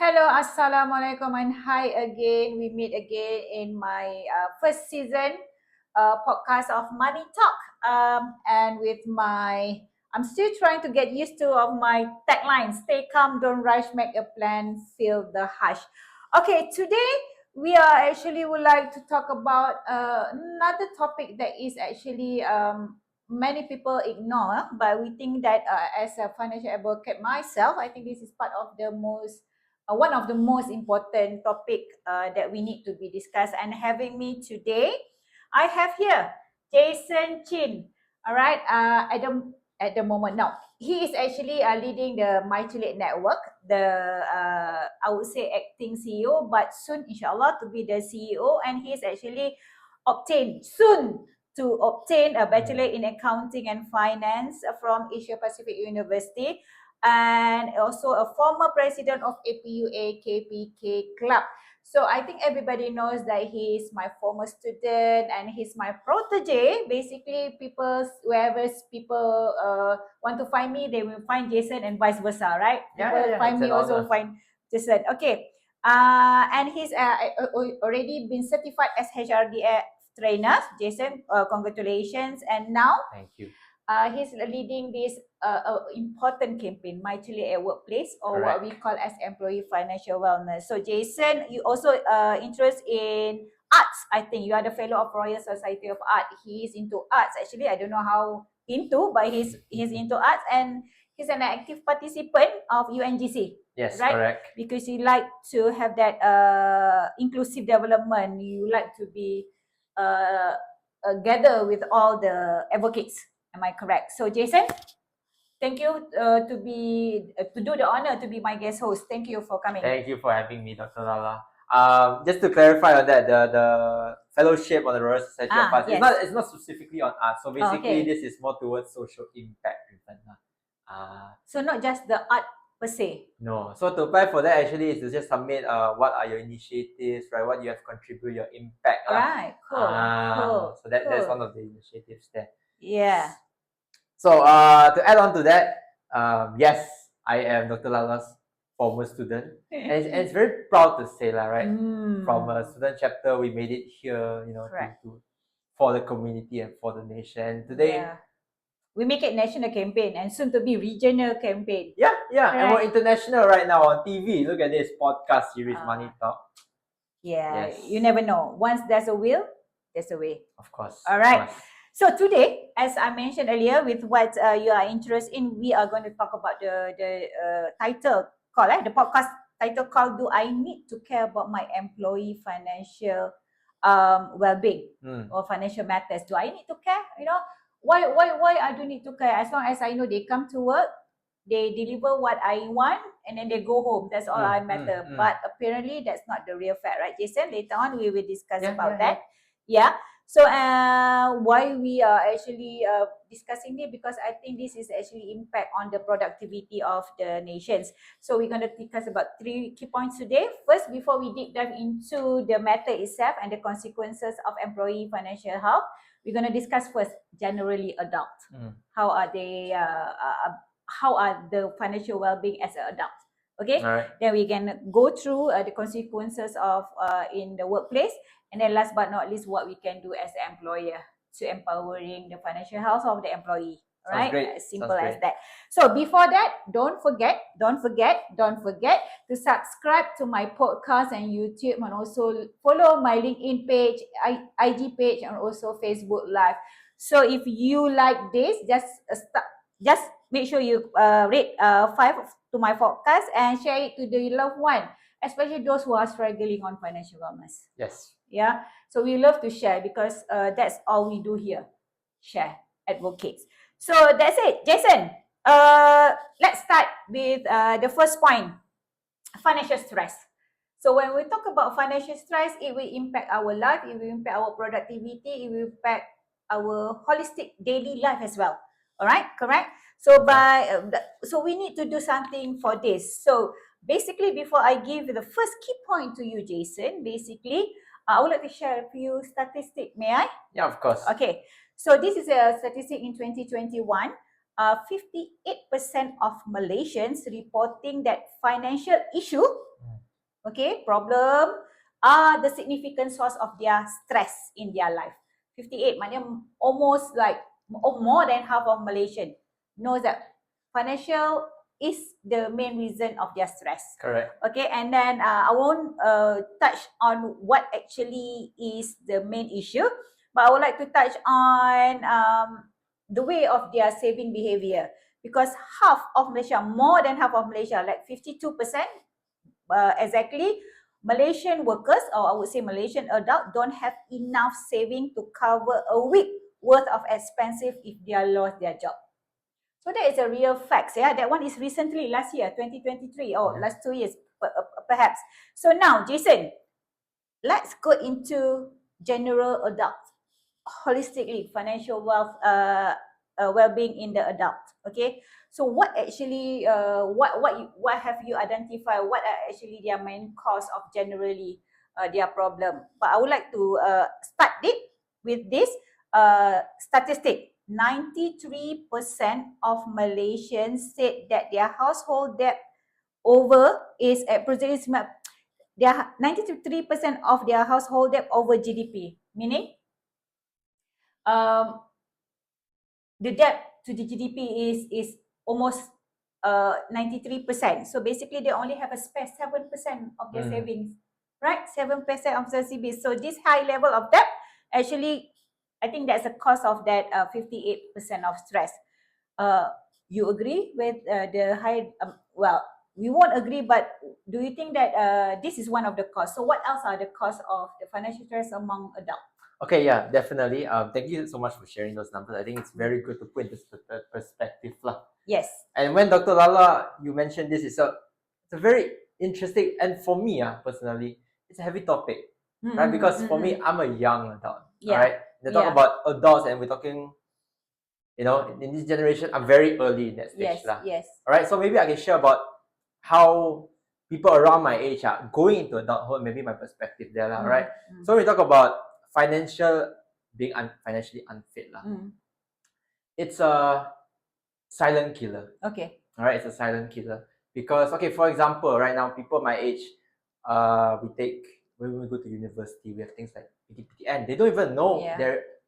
Hello, Assalamualaikum, and hi again. We meet again in my first season podcast of Money Talk. And with I'm still trying to get used to of my tagline: "Stay calm, don't rush, make a plan, feel the hush." Okay, today we are actually would like to talk about another topic that is actually many people ignore, but we think that as a financial advocate myself, I think this is part of the most one of the most important topic that we need to be discussed. And having me today, I have here Jason Chin. All right. At the moment now, he is actually leading the MyTulip network, the I would say acting CEO, but soon, inshallah, to be the CEO. And he is actually soon to obtain a bachelor in accounting and finance from Asia Pacific University, and also a former president of APUA KPK Club. So I think everybody knows that he is my former student and he's my protege. Basically, wherever people want to find me, they will find Jason and vice versa, right? People find me also find Jason. Okay. And he's already been certified as HRDF trainer. Jason, congratulations. And now, thank you. He's leading this important campaign, MyTulip at Workplace, or Correct. what we call as employee financial wellness. So Jason, you also interest in arts. I think you are the fellow of Royal Society of Art. He is into arts. Actually, I don't know how into, but he's into arts, and he's an active participant of UNGC. Yes, right? Correct. Because you like to have that inclusive development. You like to be gather with all the advocates. Am I correct? So Jason, thank you to do the honor to be my guest host. Thank you for coming. Thank you for having me, Dr. Lala. Just to clarify on that, the fellowship on the Royal Society of Arts, yes. it's not specifically on art. So basically, okay. This is more towards social impact driven. So not just the art per se. No. So to apply for that, actually, is to just submit what are your initiatives, right? What you have contributed, your impact. Right. Cool. So that's one of the initiatives there. Yeah. So to add on to that, yes, I am Dr. Lala's former student, and it's very proud to say, right? From a student chapter, we made it here, for the community and for the nation. Today, we make it national campaign and soon to be regional campaign. Yeah, and we're international right now on TV. Look at this podcast series, Money Talk. Yeah, yes. You never know. Once there's a will, there's a way. Of course. All right. So today, as I mentioned earlier, with what you are interested in, we are going to talk about the title called, the podcast title called "Do I Need to Care About My Employee Financial Well-being or Financial Matters? Do I need to care? Why I do need to care? As long as I know they come to work, they deliver what I want, and then they go home. That's all I matter. But apparently, that's not the real fact, right, Jason? Later on, we will discuss about that. Yeah. So why we are actually discussing this, because I think this is actually impact on the productivity of the nations. So we're going to discuss about 3 key points today. First, before we deep dive into the matter itself and the consequences of employee financial health, we're going to discuss first generally adult. How are they? How are the financial well-being as an adult? Okay. All right. Then we can go through the consequences of in the workplace. And then last but not least, what we can do as an employer to empowering the financial health of the employee. Right? As simple as that. So before that, don't forget to subscribe to my podcast and YouTube, and also follow my LinkedIn page, IG page, and also Facebook Live. So if you like this, just make sure you rate 5 to my podcast and share it to the loved one, especially those who are struggling on financial wellness. Yes. Yeah. So we love to share, because that's all we do here. Share, advocates. So that's it. Jason, let's start with the first point, financial stress. So when we talk about financial stress, it will impact our life, it will impact our productivity, it will impact our holistic daily life as well. All right, correct? So so we need to do something for this. So basically, before I give the first key point to you, Jason, basically, I would like to share a few statistics. May I? Yeah, of course. Okay. So this is a statistic in 2021. 58% of Malaysians reporting that financial issue okay, problem are the significant source of their stress in their life. 58, maknanya almost like more than half of Malaysian knows that financial is the main reason of their stress. Correct. Okay, and then I won't touch on what actually is the main issue, but I would like to touch on the way of their saving behavior, because half of Malaysia, more than half of Malaysia, like 52%, exactly, Malaysian workers, or I would say Malaysian adult, don't have enough saving to cover a week worth of expenses if they lost their job. So that is a real fact. Yeah, that one is recently, last year, 2023, or last 2 years, perhaps. So now, Jason, let's go into general adult, holistically, financial wealth, well-being in the adult. Okay, so what actually, what have you identified? What are actually their main cause of generally their problem? But I would like to start it with this statistic. 93% of Malaysians said that their household debt over is at their 93% of their household debt over GDP, meaning the debt to the GDP is almost 93%. So basically, they only have a spare 7% of their savings, right? 7% of their savings. So this high level of debt, actually, I think that's the cause of that 58% of stress. You agree with the high? Well, we won't agree, but do you think that this is one of the cause? So what else are the cause of the financial stress among adults? Okay, yeah, definitely. Thank you so much for sharing those numbers. I think it's very good to put into perspective lah. Yes. And when Dr. Lala, you mentioned this, it's a very interesting, and for me, personally, it's a heavy topic, right? Because for me, I'm a young adult, right? They talk about adults, and we're talking, you know, in this generation, I'm very early in that stage lah. Yes. All right, so maybe I can share about how people around my age are going into adulthood, maybe my perspective there lah, right? So we talk about being financially unfit lah. It's a silent killer. Okay. All right, it's a silent killer because, okay, for example, right now people my age, when we go to university, we have things like PTPTN. They don't even know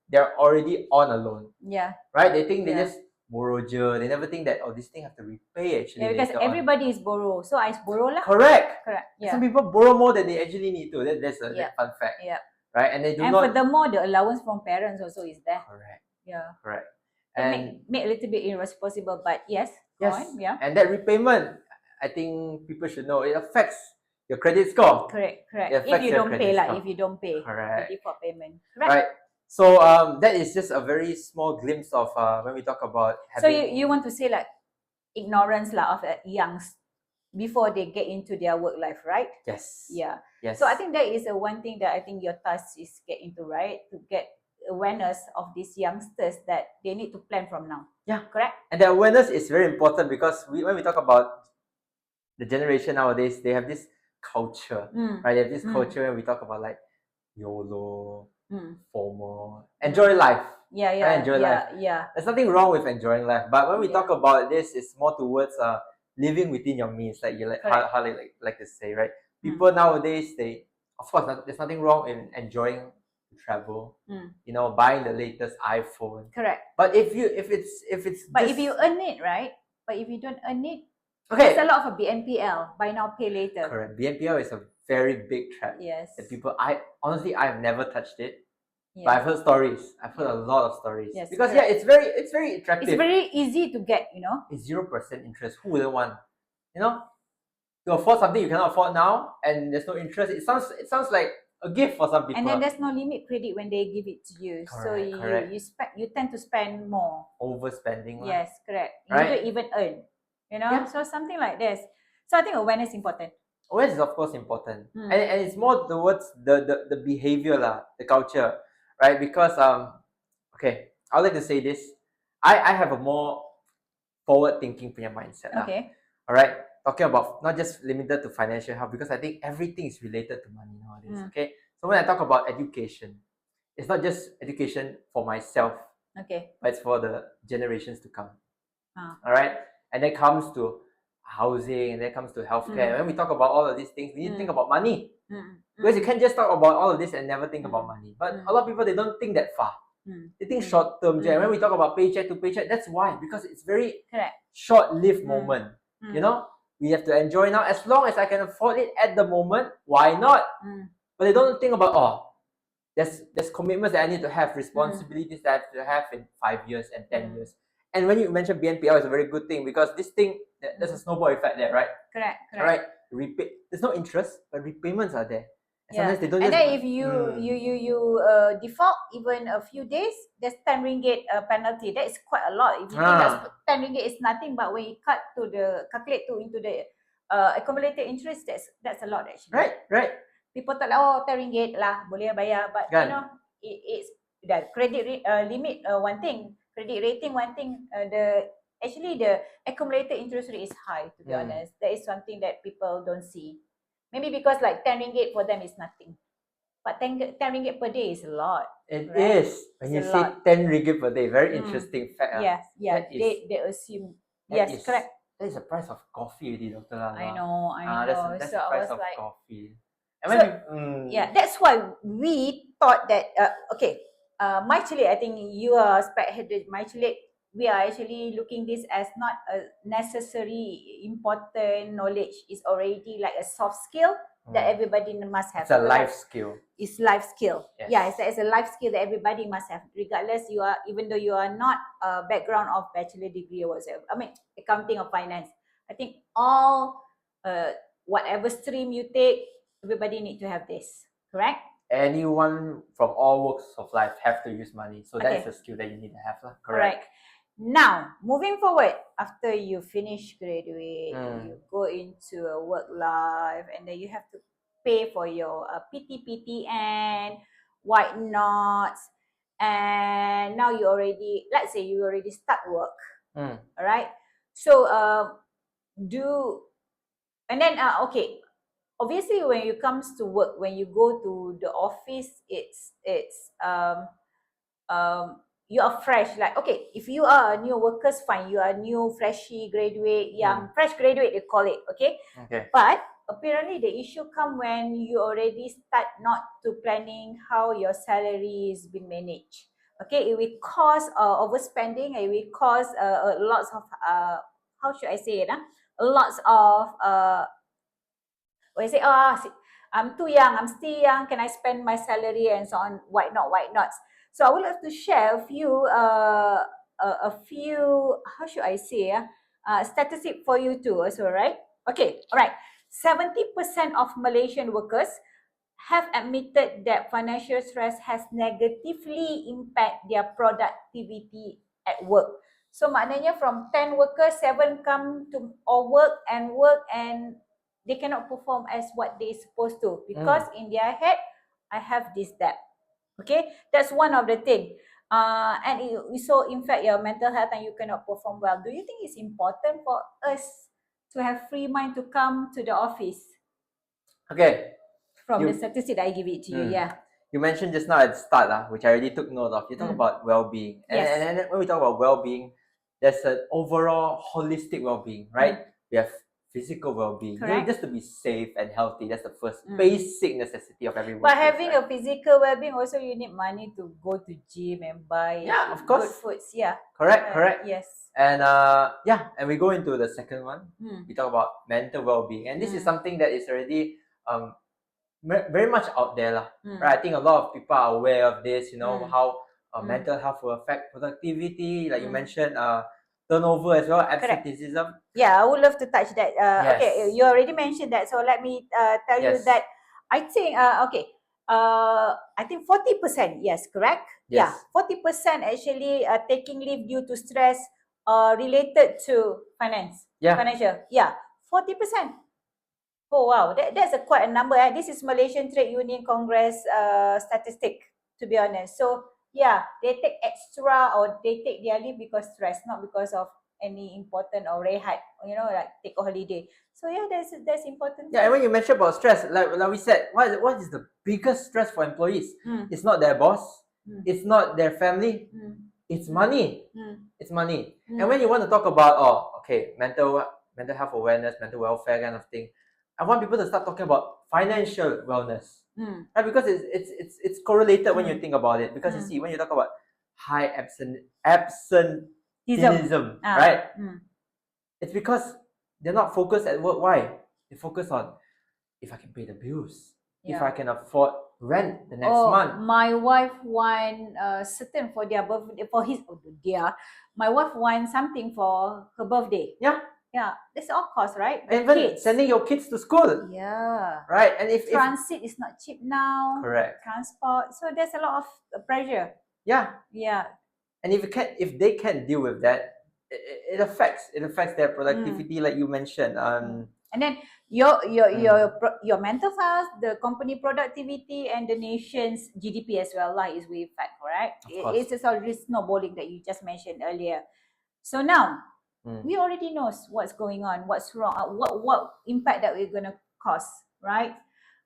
they're already on a loan. Yeah. Right? They think they just borrow. They never think that this thing have to repay actually. Yeah, because everybody is borrow, so I borrow lah. Correct. Yeah. Some people borrow more than they actually need to. That's a fun fact. Yeah. Right, and they do and not. And furthermore, the allowance from parents also is there. Correct. Yeah. Correct. And make a little bit irresponsible, but yes. Yeah. And that repayment, I think people should know, it affects your credit score. Correct. If you don't pay, correct, the default payment. Correct. Right. So that is just a very small glimpse of when we talk about having. So you want to say like ignorance lah of youngs before they get into their work life, right? Yes. Yeah. Yes. So I think that is one thing that I think your task is get into, right? To get awareness of these youngsters that they need to plan from now. Yeah. Correct? And the awareness is very important because when we talk about the generation nowadays, they have this culture, right? They have this culture when we talk about like YOLO, FOMO, enjoy life. Yeah. Enjoy life. Yeah. There's nothing wrong with enjoying life, but when we talk about this, it's more towards living within your means, like you how they like to say, right? People nowadays, of course, there's nothing wrong in enjoying travel, you know, buying the latest iPhone. Correct. But if you earn it, right? But if you don't earn it, okay, there's a lot of BNPL, buy now pay later. Correct. BNPL is a very big trap. Yes. That people, I've never touched it. Yeah. But I've heard stories. I've heard a lot of stories. Yes, because correct. it's very attractive. It's very easy to get, you know. It's 0% interest. Who wouldn't want? You know, to afford something you cannot afford now, and there's no interest. It sounds like a gift for some people. And then there's no limit credit when they give it to you. Correct, so you tend to spend more. Overspending. Yes, correct. Right? You don't even earn. You know, so something like this. So I think awareness is important. Awareness is of course important, and it's more towards the behavior the culture, right? Because okay, I would like to say this. I have a more forward thinking mindset. Okay. All right, talking about not just limited to financial health, because I think everything is related to money nowadays. Okay, so when I talk about education, it's not just education for myself. Okay. But it's for the generations to come. All right, and that comes to housing, and then comes to healthcare. And when we talk about all of these things, we need to think about money. Mm. Because you can't just talk about all of this and never think about money. But a lot of people, they don't think that far. They think short term. And when we talk about paycheck to paycheck, that's why. Because it's very short-lived moment. You know, we have to enjoy now. As long as I can afford it at the moment, why not? But they don't think about, there's commitments that I need to have, responsibilities that I have to have in 5 years and 10 years. And when you mentioned BNPL, is a very good thing, because this thing, there's a snowball effect there, right? Correct. Right? There's no interest, but repayments are there. Sometimes they don't. And then if you default even a few days, there's 10 ringgit penalty. That is quite a lot. If you think that's 10 ringgit is nothing, but when you calculate into the accumulated interest, that's a lot actually. Right. People thought, 10 ringgit lah, boleh bayar. But you know, it's the credit limit one thing, credit rating one thing. The accumulated interest rate is high, to be honest. That is something that people don't see. Maybe because like 10 ringgit for them is nothing. But 10 ringgit per day is a lot. It is. When you say 10 ringgit per day, very interesting fact. Yes, they assume. Yes, correct. That is the price of coffee already, Dr. Lala. I know. That's so the price I was of like, coffee. And that's why we thought that, MyChile, I think you are spearheaded MyChile. We are actually looking this as not a necessary important knowledge. It's already like a soft skill that everybody must have. It's a life skill. It's life skill. Yes. Yeah, it's a life skill that everybody must have, regardless even though you are not a background of bachelor degree or whatever. I mean, accounting or finance. I think all whatever stream you take, everybody need to have this. Correct? Anyone from all walks of life have to use money. So that is a skill that you need to have. Correct. Now, moving forward, after you finish graduate, you go into a work life, and then you have to pay for your PT, white knots, and now let's say you already start work. All right. So, obviously when it comes to work, when you go to the office, it's you are fresh. Like, if you are a new workers, fine, you are new freshie graduate, fresh graduate they call it. Okay. But apparently the issue come when you already start not to planning how your salary is being managed. Okay, it will cause overspending. It will cause lots of how should I say it? Lots of when you say, I'm too young, I'm still young, can I spend my salary and so on? Why not? So I would love to share a few how should I say statistic for you too also, right? Okay, all right. 70% of Malaysian workers have admitted that financial stress has negatively impact their productivity at work. So maknanya from 10 workers, 7 come to work and they cannot perform as what they supposed to, because in their head, I have this debt. Okay, that's one of the thing. And it also impact your mental health and you cannot perform well. Do you think it's important for us to have free mind to come to the office? Okay. From the statistic that I give it to you, You mentioned just now at the start, which I already took note of. You talk about well-being. And when we talk about well-being, there's an overall holistic well-being, right? We have physical well-being. You know, just to be safe and healthy, that's the first basic necessity of everyone. But having a physical well-being, also you need money to go to gym and buy of course. good foods. Correct. Yes. And and we go into the second one. We talk about mental well-being, and this is something that is already very much out there, right? I think a lot of people are aware of this. You know how mental health will affect productivity, like you mentioned, turnover as well, absenteeism. Yeah, I would love to touch that. Okay, you already mentioned that, so let me tell you that I think I think 40%. Yes, correct. Yes. 40% actually taking leave due to stress related to finance. Financial. 40%. Oh wow, that's quite a number. This is Malaysian Trade Union Congress statistic, to be honest. So they take extra or they take their leave because stress, not because of any important or rehat, like take a holiday. So that's important. And when you mention about stress, like we said, what is the biggest stress for employees? It's not their boss, it's not their family, it's money. It's money. And when you want to talk about mental mental health awareness, mental welfare kind of thing, I want people to start talking about financial wellness, right? Because it's correlated when you think about it. Because you see, when you talk about high absenteeism, right? It's because they're not focused at work. Why? They focus on if I can pay the bills, if I can afford rent the next month. My wife want certain for their birthday, my wife wants something for her birthday. Yeah, that's all cost, right? And even sending your kids to school. Yeah. Right. And if transit is not cheap now. Correct. Transport. So there's a lot of pressure. Yeah. Yeah. And if they can't deal with that, it affects their productivity, like you mentioned. And then your mental health, the company productivity, and the nation's GDP as well, is with fact, correct? It's a sort of snowballing that you just mentioned earlier. So now we already know what's going on, what's wrong, what impact that we're gonna cause, right?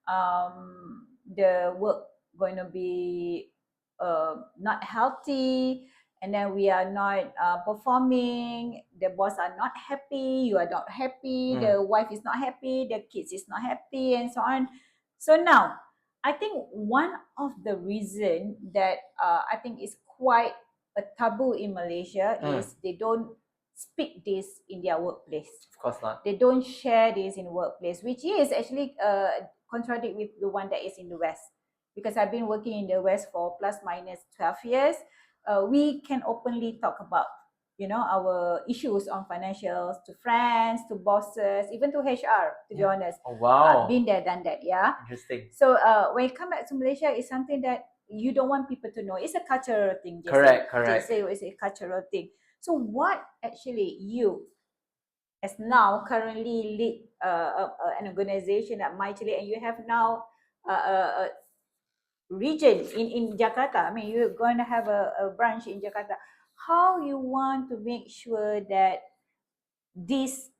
The work going to be not healthy, and then we are not performing, the boss are not happy, you are not happy, the wife is not happy, the kids is not happy, and so on. So now I think one of the reason that I think is quite a taboo in Malaysia is they don't speak this in their workplace. Of course not. They don't share this in the workplace, which is actually contradict with the one that is in the West. Because I've been working in the West for plus minus 12 years. We can openly talk about, our issues on financials to friends, to bosses, even to HR, to be honest. Oh, wow. Been there, done that, yeah. Interesting. So when you come back to Malaysia, it's something that you don't want people to know. It's a cultural thing. Correct. It's a cultural thing. So what actually you, as now currently lead an organization at 𝐖𝐡𝐲, and you have now a region in Jakarta. I mean, you're going to have a branch in Jakarta. How you want to make sure that this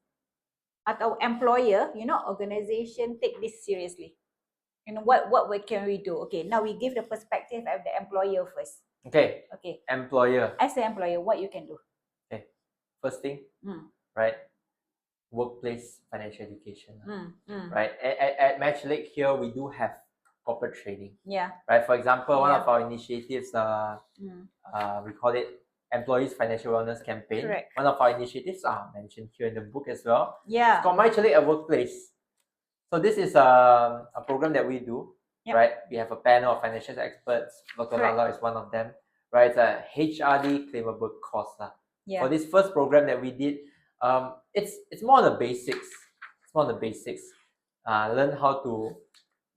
atau employer, organization take this seriously? What can we do? Okay, now we give the perspective of the employer first. Okay. Employer. As the employer, what you can do? Okay. First thing, right? Workplace financial education. Right? At 𝐻Lake here, we do have corporate training. Yeah. Right? For example, one of our initiatives, we call it Employees Financial Wellness Campaign. Correct. One of our initiatives are mentioned here in the book as well. Yeah. It's called 𝐻Lake at Workplace. So this is a program that we do. Yep. Right? We have a panel of financial experts. Dr. Lala is one of them. Right? It's a HRD claimable course. Yeah. For this first program that we did, it's more on the basics. Learn how to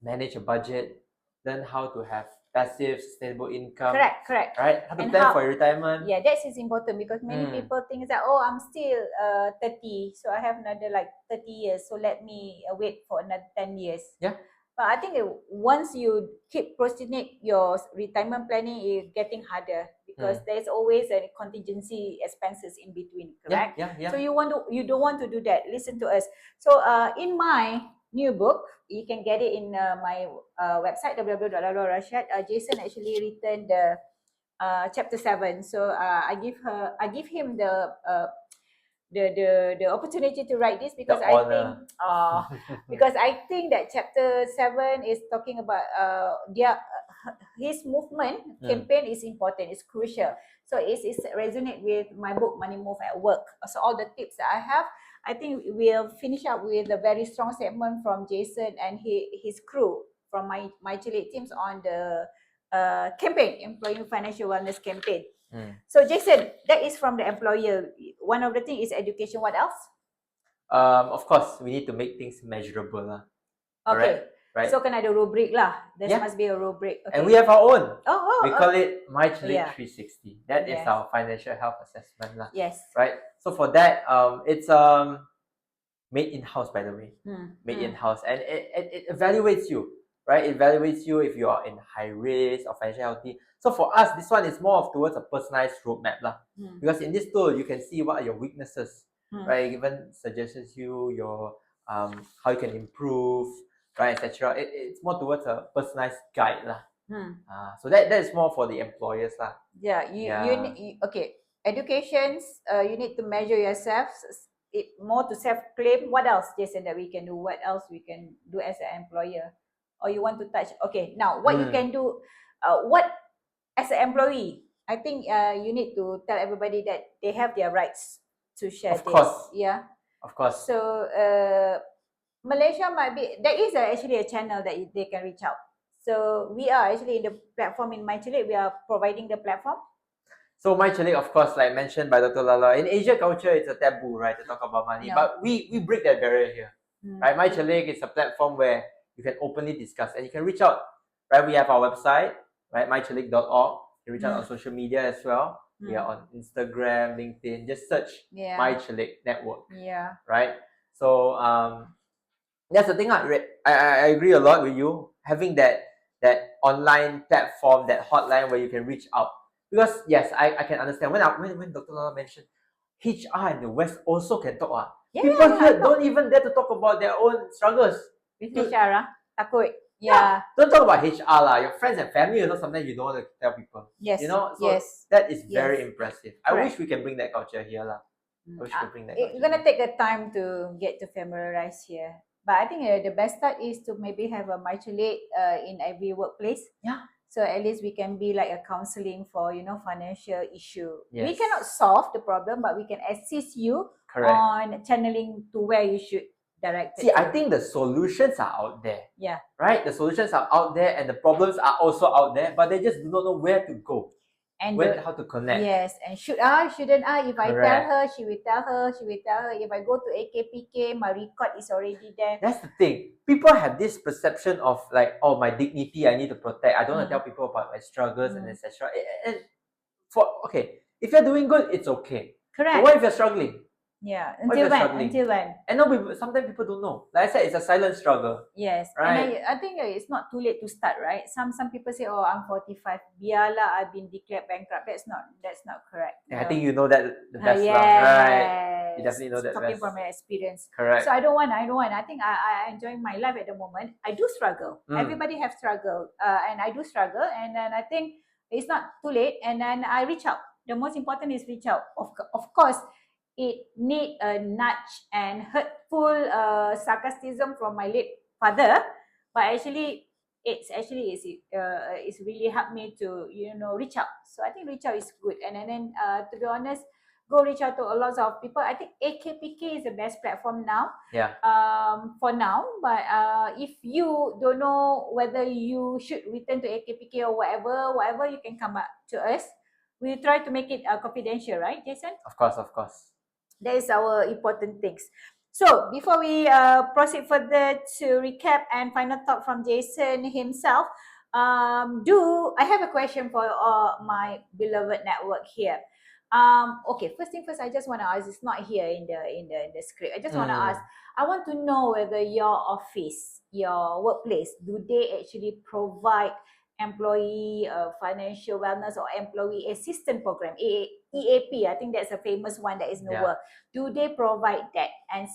manage a budget, learn how to have passive sustainable income. Correct. Right? How to plan for your retirement. Yeah, that is important because many people think that, I'm still 30, so I have another 30 years, so let me wait for another 10 years. Yeah. But I think once you keep procrastinate your retirement planning, it's getting harder because there's always a contingency expenses in between, correct? Yeah. So you don't want to do that. Listen to us. So in my new book, you can get it in my website www.lalorashad. Jason actually written the chapter 7. So I give him the opportunity to write this because I think that chapter 7 is talking about his movement campaign is important, it's crucial. So it's resonate with my book Money Move at Work. So all the tips that I have, I think we'll finish up with a very strong statement from Jason and his crew from my 𝐻Lake teams on the campaign, Employee Financial Wellness Campaign. So Jason, that is from the employer. One of the things is education. What else? Of course, we need to make things measurable. Okay. Right? So can I do rubric lah? There must be a rubric. Okay. And we have our own. We call it 𝐻Lake 360. That is our financial health assessment lah. Yes. Right. So for that, it's made in-house, by the way. Made in-house, and it evaluates you. Right? It evaluates you if you are in high risk or financially healthy. So for us, this one is more towards a personalized roadmap lah. Because in this tool, you can see what are your weaknesses. Right? It even suggests you your how you can improve, right, etc. It's more towards a personalized guide lah. So that is more for the employers lah. Yeah. You okay. Educations. You need to measure yourself. it more to self-claim. What else, Jason, that we can do? What else we can do as an employer? Or you want to touch? Okay, now what you can do? What as an employee? I think you need to tell everybody that they have their rights to share Of course. Yeah. Of course. So Malaysia might be, there is actually a channel that they can reach out. So we are actually in the platform in 𝐿𝐴, we are providing the platform. So 𝐿𝐴, of course, like mentioned by Dr. Lala, in Asia culture, it's a taboo, right, to talk about money. No. But we break that barrier here, right? 𝐿𝐴 is a platform where you can openly discuss and you can reach out, right? We have our website, right, 𝐻𝐿𝐴.org. You reach out on social media as well. We are on Instagram, LinkedIn. Just search 𝐻𝐿𝐴 Network. Yeah. Right. So that's the thing. I agree a lot with you having that online platform, that hotline where you can reach out. Because yes, I can understand when Dr. Lala mentioned HR in the West also can talk. People here don't even dare to talk about their own struggles. With HR, takut. Yeah. Don't talk about HR lah. Your friends and family, sometimes you don't want to tell people. Yes. So that is very impressive. I wish we can bring that culture here lah. I wish we can bring that culture. It's gonna take a time to get to familiarize here. But I think the best start is to maybe have a 𝐻𝐿𝐴 in every workplace. Yeah. So at least we can be like a counseling for financial issue. Yes. We cannot solve the problem, but we can assist you on channeling to where you should direct it. See, I think the solutions are out there. Yeah. Right? The solutions are out there and the problems are also out there, but they just do not know where to go. And how to connect. Yes, and shouldn't I? If I tell her, she will tell her. If I go to 𝐴𝐾𝐵𝐾, my record is already there. That's the thing. People have this perception of like, oh, my dignity, I need to protect. I don't want to tell people about my struggles and etc. And if you're doing good, it's okay. Correct. But what if you're struggling? Yeah, until when? And sometimes people don't know. Like I said, it's a silent struggle. Yes, right. And I think it's not too late to start, right? Some people say, oh, I'm 45, biarlah, I've been declared bankrupt. That's not correct. Yeah, I think you know that the best now, right? You definitely know that Talking from my experience. Correct. So I don't want. I think I enjoy my life at the moment. I do struggle. Everybody have struggled, and I do struggle. And then I think it's not too late. And then I reach out. The most important is reach out. Of course, it need a nudge and hurtful sarcasm from my late father, but actually it's really helped me to reach out. So I think reach out is good, and then to be honest, go reach out to a lot of people. I think 𝐴𝐾𝐵𝐾 is the best platform now. Yeah. For now, but if you don't know whether you should return to 𝐴𝐾𝐵𝐾 or whatever, you can come up to us. We try to make it confidential, right, Jason? Of course. That is our important things. So before we proceed further to recap and final thought from Jason himself, I have a question for my beloved network here. Okay, first thing first, I just want to ask. It's not here in the script. I just want to ask. I want to know whether your office, your workplace, do they actually provide employee financial wellness or employee assistance program, EAP. I think that's a famous one that is in the world. Do they provide that? And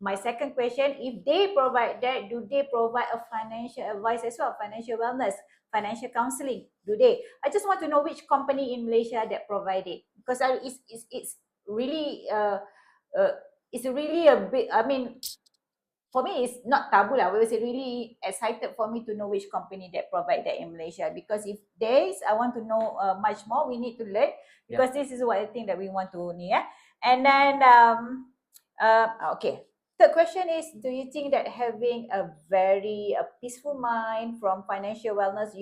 my second question, if they provide that, do they provide a financial advice as well, financial wellness, financial counseling? Do they? I just want to know which company in Malaysia that provide it, because it's really a bit, I mean, for me, it's not taboo lah. It's really excited for me to know which company that provide that in Malaysia. Because if there is, I want to know much more. We need to learn, because this is what I think that we want to know. Yeah. And then, okay. Third question is, do you think that having a very peaceful mind from financial wellness,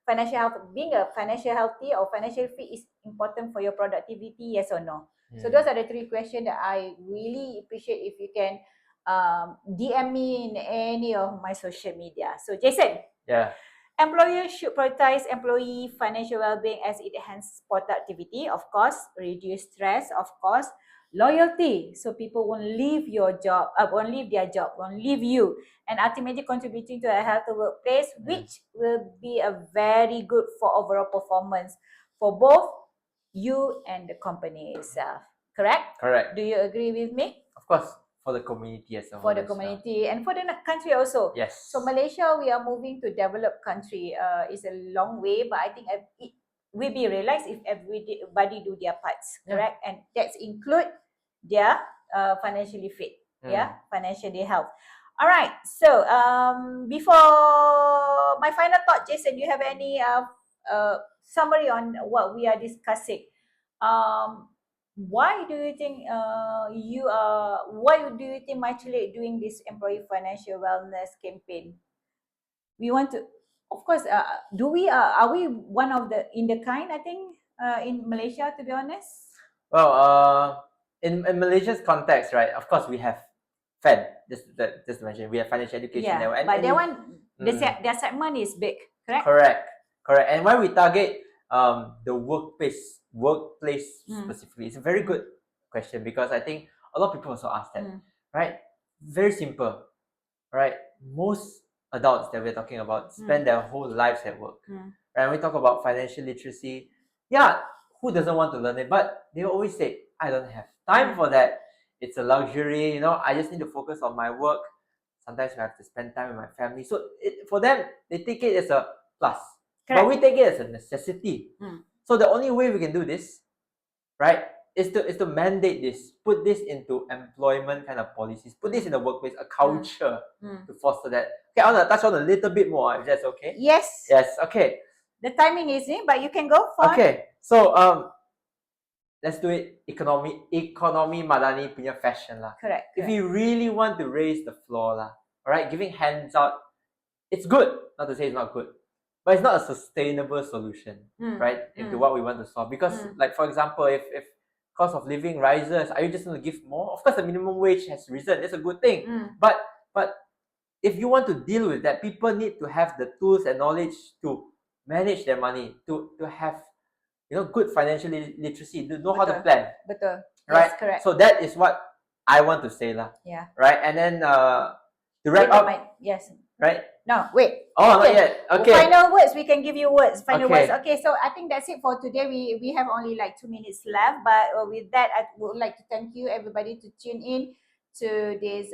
financial health, being a financial healthy or financial fit is important for your productivity? Yes or no? So those are the three questions that I really appreciate if you can DM me in any of my social media. So Jason, employers should prioritize employee financial well-being as it enhances productivity, of course, reduce stress, of course, loyalty, so people won't leave their job, won't leave you, and ultimately contributing to a healthy workplace, which will be a very good for overall performance for both you and the company itself. Correct? Correct. Do you agree with me? Of course. For the community as well. For the community and for the country also. Yes. So Malaysia, we are moving to developed country. It's a long way, but I think it will be realized if everybody do their parts, correct? And that's include their financially fit. Yeah, financially health. All right. So before my final thought, Jason, do you have any summary on what we are discussing? Why do you think why do you think Matriculate doing this employee financial wellness campaign? We want to, of course, do we are we one of the in the kind, I think, in Malaysia, to be honest? Well, in Malaysia's context, right, of course we have FED, just to mention, we have financial education. Yeah, and, but and that one, their segment is big, correct? Correct. And why we target the workplace specifically, it's a very good question, because I think a lot of people also ask that, right? Very simple, right? Most adults that we're talking about spend their whole lives at work. Right? When we talk about financial literacy, yeah, who doesn't want to learn it? But they always say, I don't have time for that. It's a luxury, I just need to focus on my work. Sometimes I have to spend time with my family. So for them, they take it as a plus. Correct. But we take it as a necessity. So the only way we can do this, right, is to mandate this, put this into employment kind of policies, put this in the workplace, a culture to foster that. Okay, I want to touch on a little bit more, if that's okay. Yes. Okay. The timing is in, but you can go for. Okay, so let's do it economy madani punya fashion lah. Correct. If you really want to raise the floor lah, alright, giving hands out, it's good. Not to say it's not good, but it's not a sustainable solution, right? Into what we want to solve. Because, like for example, if cost of living rises, are you just going to give more? Of course, the minimum wage has risen. That's a good thing. But if you want to deal with that, people need to have the tools and knowledge to manage their money, to have good financial literacy, to know how to plan. Betul. Right? Yes, correct. So that is what I want to say lah. Yeah. Right? And then to wrap up. Yes. Right? No, wait. Oh, okay. Not yet. Okay. Final words, we can give you words. Final okay. words. Okay, so I think that's it for today. We have only like 2 minutes left, but with that, I would like to thank you everybody to tune in to this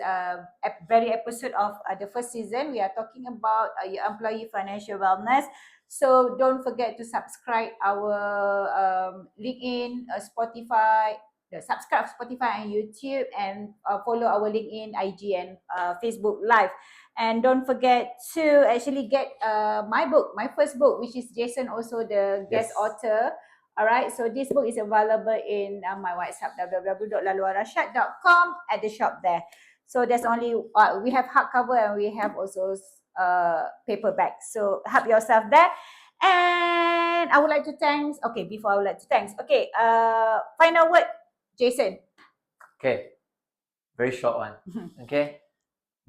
very episode of the first season. We are talking about your employee financial wellness. So don't forget to subscribe our LinkedIn, Spotify, subscribe Spotify and YouTube, and follow our LinkedIn, IG, and Facebook Live. And don't forget to actually get my book, my first book, which is Jason, also the guest author. All right, so this book is available in my website, www.laluarashad.com, at the shop there. So there's only, we have hardcover and we have also paperback. So help yourself there. And I would like to thanks, final word, Jason. Okay, very short one. Okay.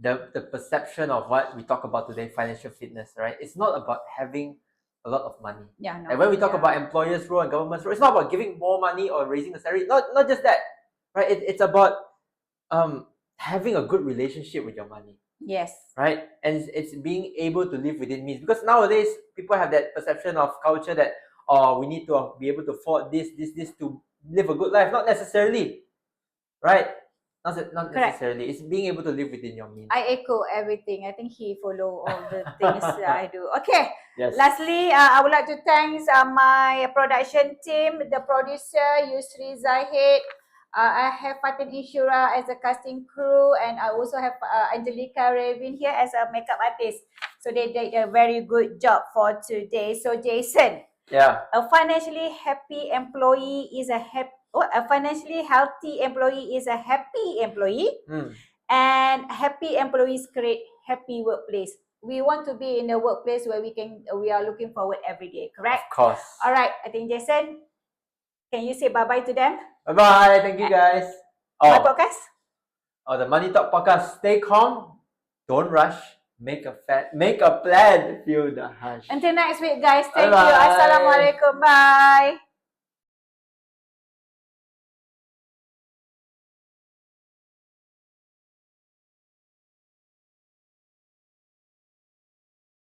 The perception of what we talk about today, financial fitness, right? It's not about having a lot of money. Yeah, no. And when we talk about employers' role and government's role, it's not about giving more money or raising the salary. Not just that, right? It's about having a good relationship with your money. Yes. Right? And it's being able to live within means. Because nowadays, people have that perception of culture that, we need to be able to afford this to live a good life. Not necessarily. Right? Not necessarily. It's being able to live within your means. I echo everything. I think he follow all the things that I do. Okay. Yes. Lastly, I would like to thank my production team, the producer, Yusri Zahid. I have Fatin Ishura as a casting crew, and I also have Angelica Ravin here as a makeup artist. So they did a very good job for today. So Jason, a financially happy employee is a financially healthy employee is a happy employee, and happy employees create happy workplace. We want to be in a workplace where we are looking forward every day, correct? Of course. All right, I think Jason, can you say bye-bye to them? Bye-bye, thank you guys. My podcast? The Money Talk podcast. Stay calm, don't rush, make a plan, feel the hush. Until next week, guys. Thank Bye-bye. you. Assalamualaikum. Bye.